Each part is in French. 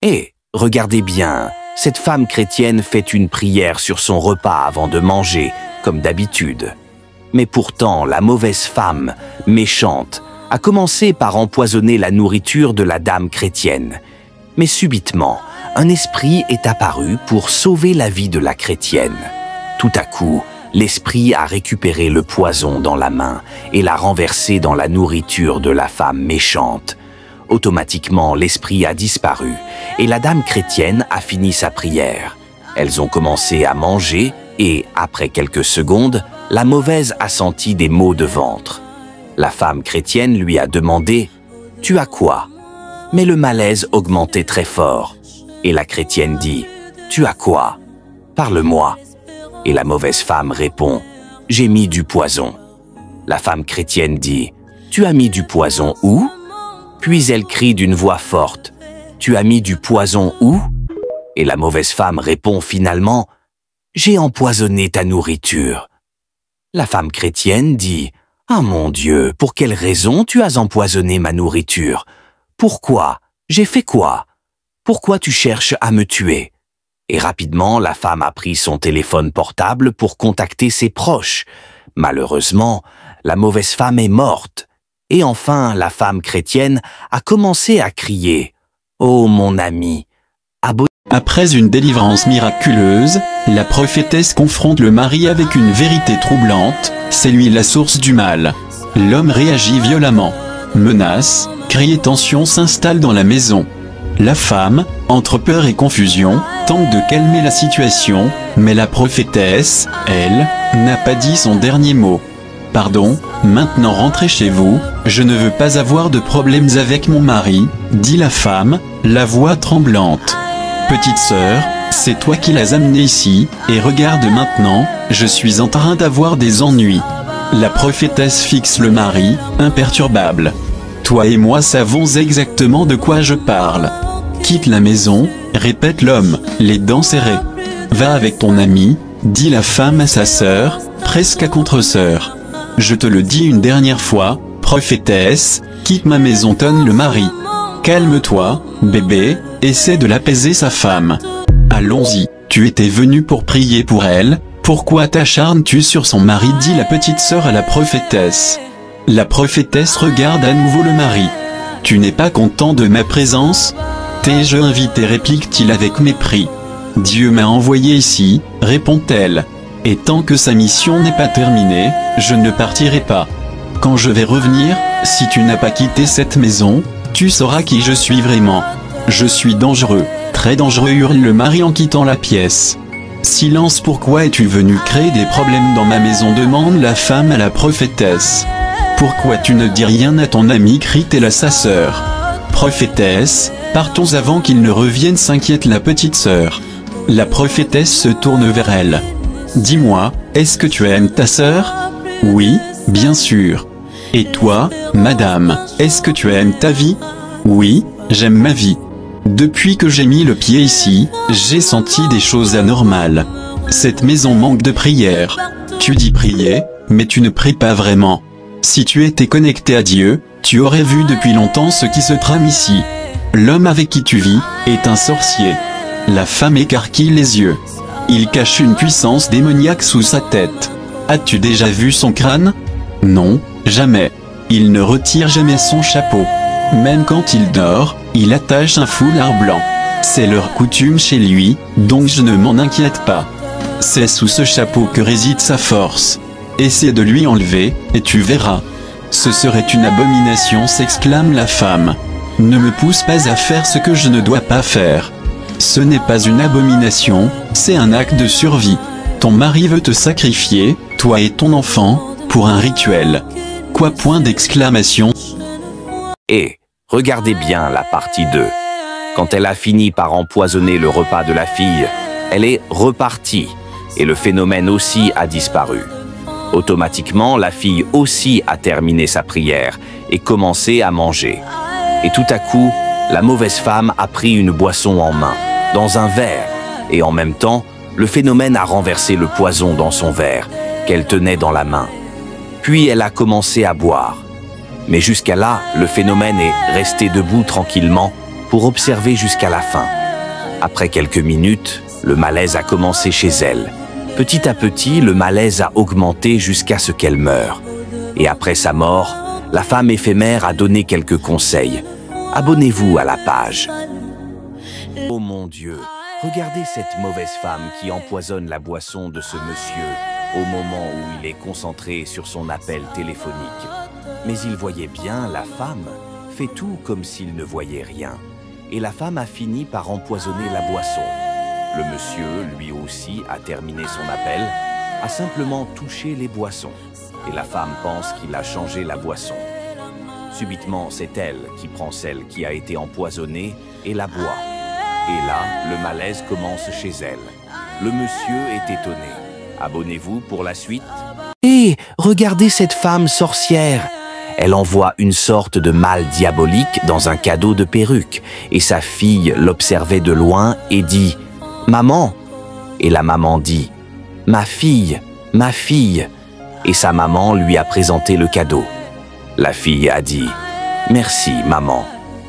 Et regardez bien, cette femme chrétienne fait une prière sur son repas avant de manger, comme d'habitude. Mais pourtant, la mauvaise femme, méchante, a commencé par empoisonner la nourriture de la dame chrétienne. Mais subitement, un esprit est apparu pour sauver la vie de la chrétienne. Tout à coup, l'esprit a récupéré le poison dans la main et l'a renversé dans la nourriture de la femme méchante. Automatiquement, l'esprit a disparu et la dame chrétienne a fini sa prière. Elles ont commencé à manger et, après quelques secondes, la mauvaise a senti des maux de ventre. La femme chrétienne lui a demandé « Tu as quoi ?» Mais le malaise augmentait très fort. Et la chrétienne dit « Tu as quoi? Parle-moi. » Et la mauvaise femme répond « J'ai mis du poison. » La femme chrétienne dit « Tu as mis du poison où ?» Puis elle crie d'une voix forte « Tu as mis du poison où ?» Et la mauvaise femme répond finalement « J'ai empoisonné ta nourriture. » La femme chrétienne dit « Ah mon Dieu, pour quelle raison tu as empoisonné ma nourriture? Pourquoi? J'ai fait quoi? Pourquoi tu cherches à me tuer ?» Et rapidement, la femme a pris son téléphone portable pour contacter ses proches. Malheureusement, la mauvaise femme est morte. Et enfin, la femme chrétienne a commencé à crier « Oh mon ami !» Après une délivrance miraculeuse, la prophétesse confronte le mari avec une vérité troublante, c'est lui la source du mal. L'homme réagit violemment. Menaces, cris et tensions s'installent dans la maison. La femme, entre peur et confusion, tente de calmer la situation, mais la prophétesse, elle, n'a pas dit son dernier mot. « Pardon, maintenant rentrez chez vous, je ne veux pas avoir de problèmes avec mon mari », dit la femme, la voix tremblante. « Petite sœur, c'est toi qui l'as amené ici, et regarde maintenant, je suis en train d'avoir des ennuis. » La prophétesse fixe le mari, imperturbable. « Toi et moi savons exactement de quoi je parle. » « Quitte la maison, » répète l'homme, les dents serrées. « Va avec ton ami, » dit la femme à sa sœur, presque à contre-sœur. « Je te le dis une dernière fois, prophétesse, quitte ma maison, tonne le mari. »« Calme-toi, bébé », essaie de l'apaiser sa femme. « Allons-y, tu étais venu pour prier pour elle, pourquoi t'acharnes-tu sur son mari » dit la petite sœur à la prophétesse. La prophétesse regarde à nouveau le mari. « Tu n'es pas content de ma présence ? T'ai-je invité » réplique-t-il avec mépris. « Dieu m'a envoyé ici » répond-elle. « Et tant que sa mission n'est pas terminée, je ne partirai pas. Quand je vais revenir, si tu n'as pas quitté cette maison, tu sauras qui je suis vraiment. Je suis dangereux, très dangereux » hurle le mari en quittant la pièce. « Silence, pourquoi es-tu venu créer des problèmes dans ma maison » demande la femme à la prophétesse. « Pourquoi tu ne dis rien à ton ami » crie-t-elle à sa sœur. « Prophétesse, partons avant qu'il ne revienne » s'inquiète la petite sœur. La prophétesse se tourne vers elle. « Dis-moi, est-ce que tu aimes ta sœur ?»« Oui, bien sûr. »« Et toi, madame, est-ce que tu aimes ta vie ?»« Oui, j'aime ma vie. Depuis que j'ai mis le pied ici, j'ai senti des choses anormales. Cette maison manque de prière. Tu dis prier, mais tu ne pries pas vraiment. Si tu étais connecté à Dieu, tu aurais vu depuis longtemps ce qui se trame ici. L'homme avec qui tu vis est un sorcier. » La femme écarquille les yeux. Il cache une puissance démoniaque sous sa tête. As-tu déjà vu son crâne? Non, jamais. Il ne retire jamais son chapeau. Même quand il dort, il attache un foulard blanc. C'est leur coutume chez lui, donc je ne m'en inquiète pas. C'est sous ce chapeau que réside sa force. Essaie de lui enlever, et tu verras. Ce serait une abomination, s'exclame la femme. Ne me pousse pas à faire ce que je ne dois pas faire. Ce n'est pas une abomination, c'est un acte de survie. Ton mari veut te sacrifier, toi et ton enfant, pour un rituel. Quoi? Point d'exclamation. Et regardez bien la partie 2. Quand elle a fini par empoisonner le repas de la fille, elle est repartie et le phénomène aussi a disparu. Automatiquement, la fille aussi a terminé sa prière et commencé à manger. Et tout à coup, la mauvaise femme a pris une boisson en main, dans un verre, et en même temps, le phénomène a renversé le poison dans son verre, qu'elle tenait dans la main. Puis elle a commencé à boire. Mais jusqu'à là, le phénomène est resté debout tranquillement, pour observer jusqu'à la fin. Après quelques minutes, le malaise a commencé chez elle. Petit à petit, le malaise a augmenté jusqu'à ce qu'elle meure. Et après sa mort, la femme éphémère a donné quelques conseils. Abonnez-vous à la page. Oh mon Dieu, regardez cette mauvaise femme qui empoisonne la boisson de ce monsieur au moment où il est concentré sur son appel téléphonique. Mais il voyait bien la femme, fait tout comme s'il ne voyait rien. Et la femme a fini par empoisonner la boisson. Le monsieur, lui aussi, a terminé son appel, a simplement touché les boissons. Et la femme pense qu'il a changé la boisson. Subitement, c'est elle qui prend celle qui a été empoisonnée et la boit. Et là, le malaise commence chez elle. Le monsieur est étonné. Abonnez-vous pour la suite. Et regardez cette femme sorcière. Elle envoie une sorte de mal diabolique dans un cadeau de perruque. Et sa fille l'observait de loin et dit « Maman !» Et la maman dit « Ma fille, ma fille !» Et sa maman lui a présenté le cadeau. La fille a dit « Merci, maman !»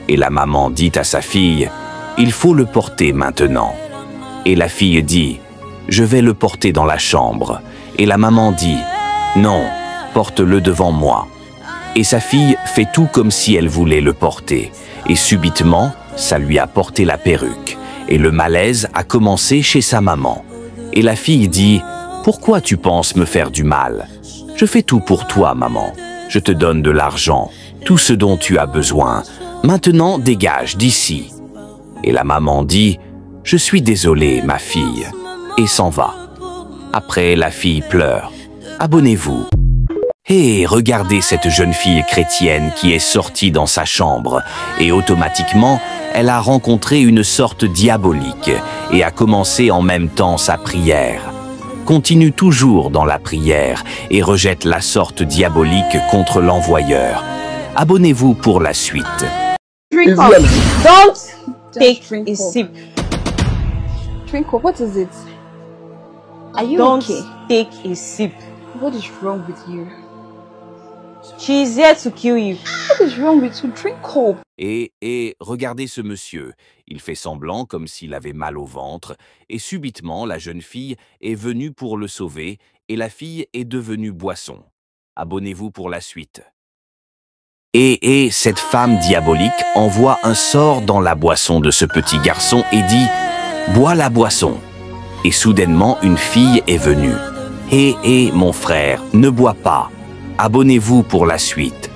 Et la maman dit à sa fille « Il faut le porter maintenant. » Et la fille dit « Je vais le porter dans la chambre. » Et la maman dit « Non, porte-le devant moi. » Et sa fille fait tout comme si elle voulait le porter. Et subitement, ça lui a porté la perruque. Et le malaise a commencé chez sa maman. Et la fille dit « Pourquoi tu penses me faire du mal? Je fais tout pour toi, maman. Je te donne de l'argent, tout ce dont tu as besoin. Maintenant, dégage d'ici. » Et la maman dit « Je suis désolée, ma fille. » Et s'en va. Après, la fille pleure. Abonnez-vous. Et regardez cette jeune fille chrétienne qui est sortie dans sa chambre et automatiquement, elle a rencontré une sorte diabolique et a commencé en même temps sa prière. Continue toujours dans la prière et rejette la sorte diabolique contre l'envoyeur. Abonnez-vous pour la suite. Drink up. Don't take a sip. Drink up. What is it? Are you Don't okay? take a sip. What is wrong with you? She is here to kill you. What is wrong with you? Drink up. Et regardez ce monsieur. Il fait semblant comme s'il avait mal au ventre et subitement la jeune fille est venue pour le sauver et la fille est devenue boisson. Abonnez-vous pour la suite. Et cette femme diabolique envoie un sort dans la boisson de ce petit garçon et dit « Bois la boisson ». Et soudainement une fille est venue. « Mon frère, ne bois pas. Abonnez-vous pour la suite.